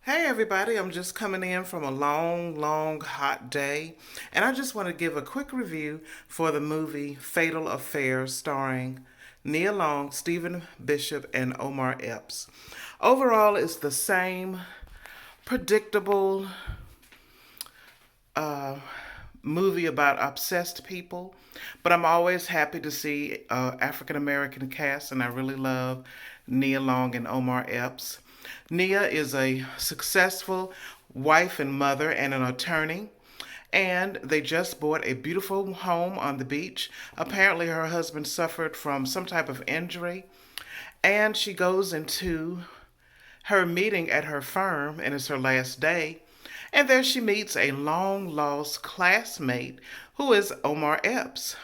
Hey everybody, I'm just coming in from a long, hot day, and I just want to give a quick review for the movie Fatal Affair starring Nia Long, Stephen Bishop, and Omar Epps. Overall, it's the same predictable uh, movie about obsessed people, but I'm always happy to see African American cast, and I really love Nia Long and Omar Epps. Nia is a successful wife and mother and an attorney, and they just bought a beautiful home on the beach. Apparently, her husband suffered from some type of injury, and she goes into her meeting at her firm, and it's her last day. And there she meets a long lost classmate who is Omar Epps.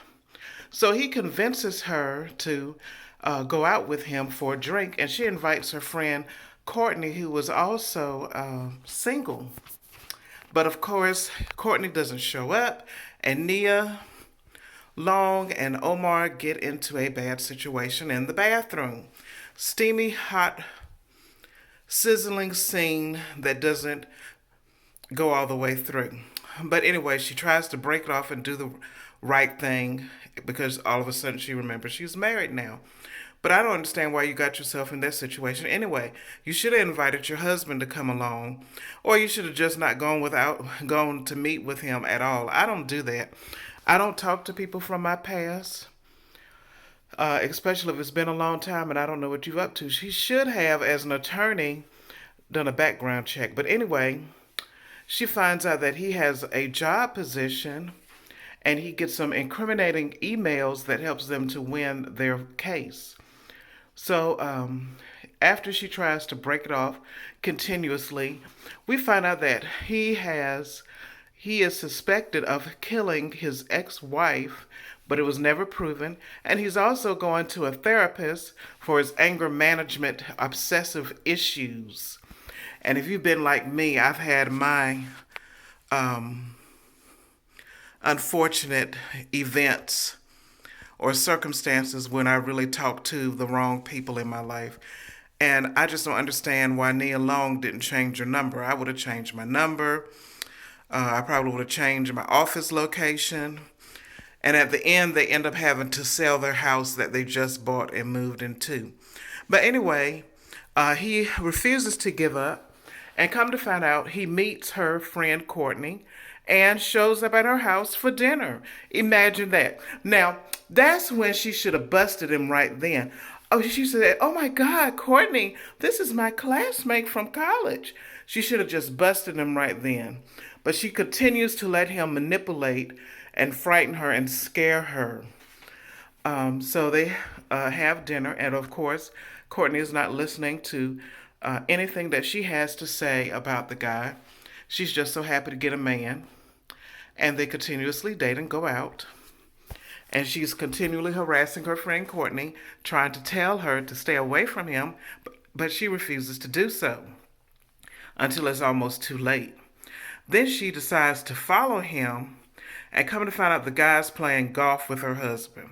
So he convinces her to go out with him for a drink, and she invites her friend Courtney, who was also single. But of course, Courtney doesn't show up, and Nia Long and Omar get into a bad situation in the bathroom. Steamy, hot, sizzling scene that doesn't go all the way through. But anyway, she tries to break it off and do the right thing because all of a sudden she remembers she's married now. But I don't understand why you got yourself in that situation. Anyway, you should have invited your husband to come along, or you should have just not gone to meet with him at all. I don't do that. I don't talk to people from my past, especially if it's been a long time and I don't know what you're up to. She should have, as an attorney, done a background check. But anyway, she finds out that he has a job position and he gets some incriminating emails that helps them to win their case. So after she tries to break it off continuously, we find out that he is suspected of killing his ex-wife, but it was never proven. And he's also going to a therapist for his anger management obsessive issues. And if you've been like me, I've had my um, unfortunate events or circumstances when I really talked to the wrong people in my life. And I just don't understand why Nia Long didn't change her number. I would have changed my number. I probably would have changed my office location. And at the end, they end up having to sell their house that they just bought and moved into. But anyway, he refuses to give up. And come to find out, he meets her friend Courtney and shows up at her house for dinner. Imagine that. Now, that's when she should have busted him right then. Oh, she said, "Oh my God, Courtney, this is my classmate from college." She should have just busted him right then. But she continues to let him manipulate and frighten her and scare her. So they have dinner, and of course, Courtney is not listening to anything that she has to say about the guy. She's just so happy to get a man, and they continuously date and go out. And she's continually harassing her friend Courtney, trying to tell her to stay away from him, but she refuses to do so until it's almost too late. Then she decides to follow him, and come to find out the guy's playing golf with her husband.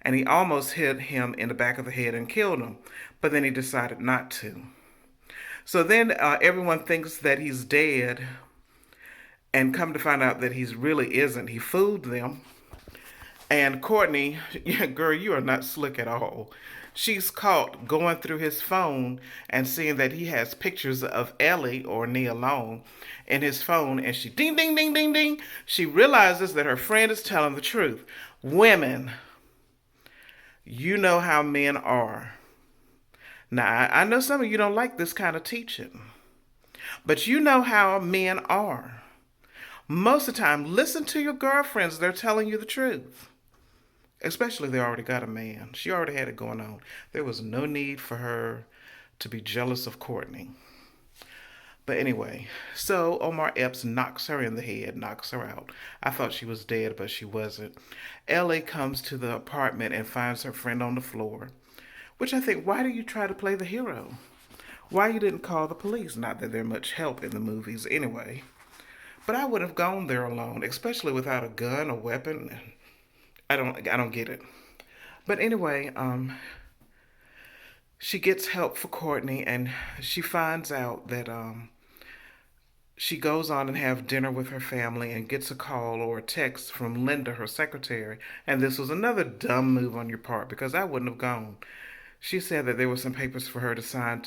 And he almost hit him in the back of the head and killed him, but then he decided not to. So then everyone thinks that he's dead, and come to find out that he really isn't. He fooled them. And Courtney, yeah, girl, you are not slick at all. She's caught going through his phone and seeing that he has pictures of Ellie or Nia Long in his phone, and she ding, ding, ding, ding, ding. She realizes that her friend is telling the truth. Women, you know how men are. Now, I know some of you don't like this kind of teaching, but you know how men are. Most of the time, listen to your girlfriends. They're telling you the truth. Especially if they already got a man. She already had it going on. There was no need for her to be jealous of Courtney. But anyway, so Omar Epps knocks her in the head, knocks her out. I thought she was dead, but she wasn't. Ellie comes to the apartment and finds her friend on the floor. Which I think, why do you try to play the hero? Why you didn't call the police? Not that they're much help in the movies anyway. But I would have gone there alone, especially without a gun, a weapon. I don't get it. But anyway, she gets help for Courtney, and she finds out that She goes on and have dinner with her family and gets a call or a text from Linda, her secretary. And this was another dumb move on your part because I wouldn't have gone. She said that there were some papers for her to sign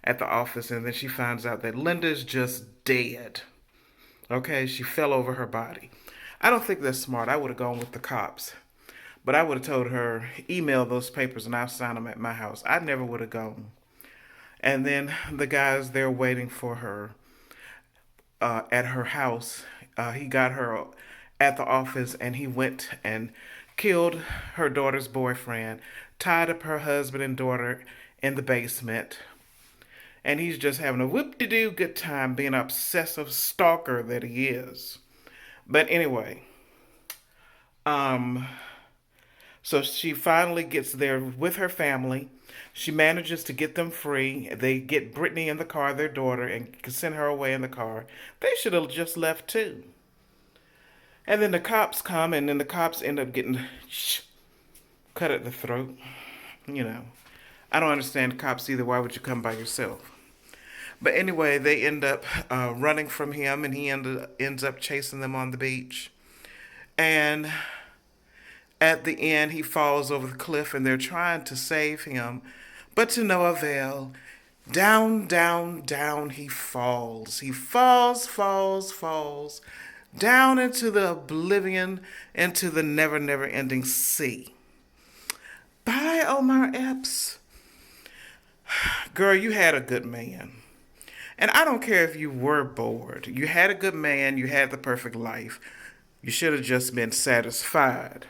at the office, and then she finds out that Linda's just dead. Okay, she fell over her body. I don't think that's smart. I would have gone with the cops. But I would have told her, email those papers and I'll sign them at my house. I never would have gone. And then the guy's there waiting for her at her house. He got her at the office and he went and killed her daughter's boyfriend, tied up her husband and daughter in the basement. And he's just having a whoop-de-doo good time being an obsessive stalker that he is. But anyway, um, so she finally gets there with her family. She manages to get them free. They get Brittany in the car, their daughter, and can send her away in the car. They should have just left too. And then the cops come, and then the cops end up getting cut at the throat. You know, I don't understand cops either. Why would you come by yourself? But anyway, they end up running from him, and he ends up chasing them on the beach. And at the end, he falls over the cliff, and they're trying to save him, but to no avail. Down, down, down he falls. He falls, falls, falls, down into the oblivion, into the never, never ending sea. Bye, Omar Epps. Girl, you had a good man. And I don't care if you were bored. You had a good man. You had the perfect life. You should have just been satisfied.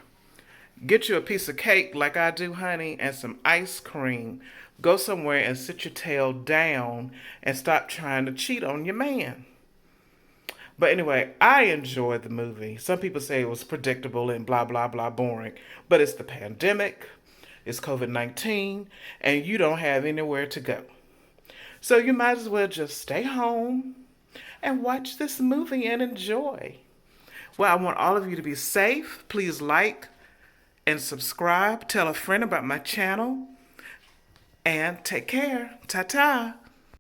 Get you a piece of cake like I do, honey, and some ice cream. Go somewhere and sit your tail down and stop trying to cheat on your man. But anyway, I enjoyed the movie. Some people say it was predictable and blah, blah, blah, boring. But it's the pandemic, it's COVID-19, and you don't have anywhere to go. So you might as well just stay home and watch this movie and enjoy. Well, I want all of you to be safe. Please like and subscribe. Tell a friend about my channel. And take care. Ta-ta.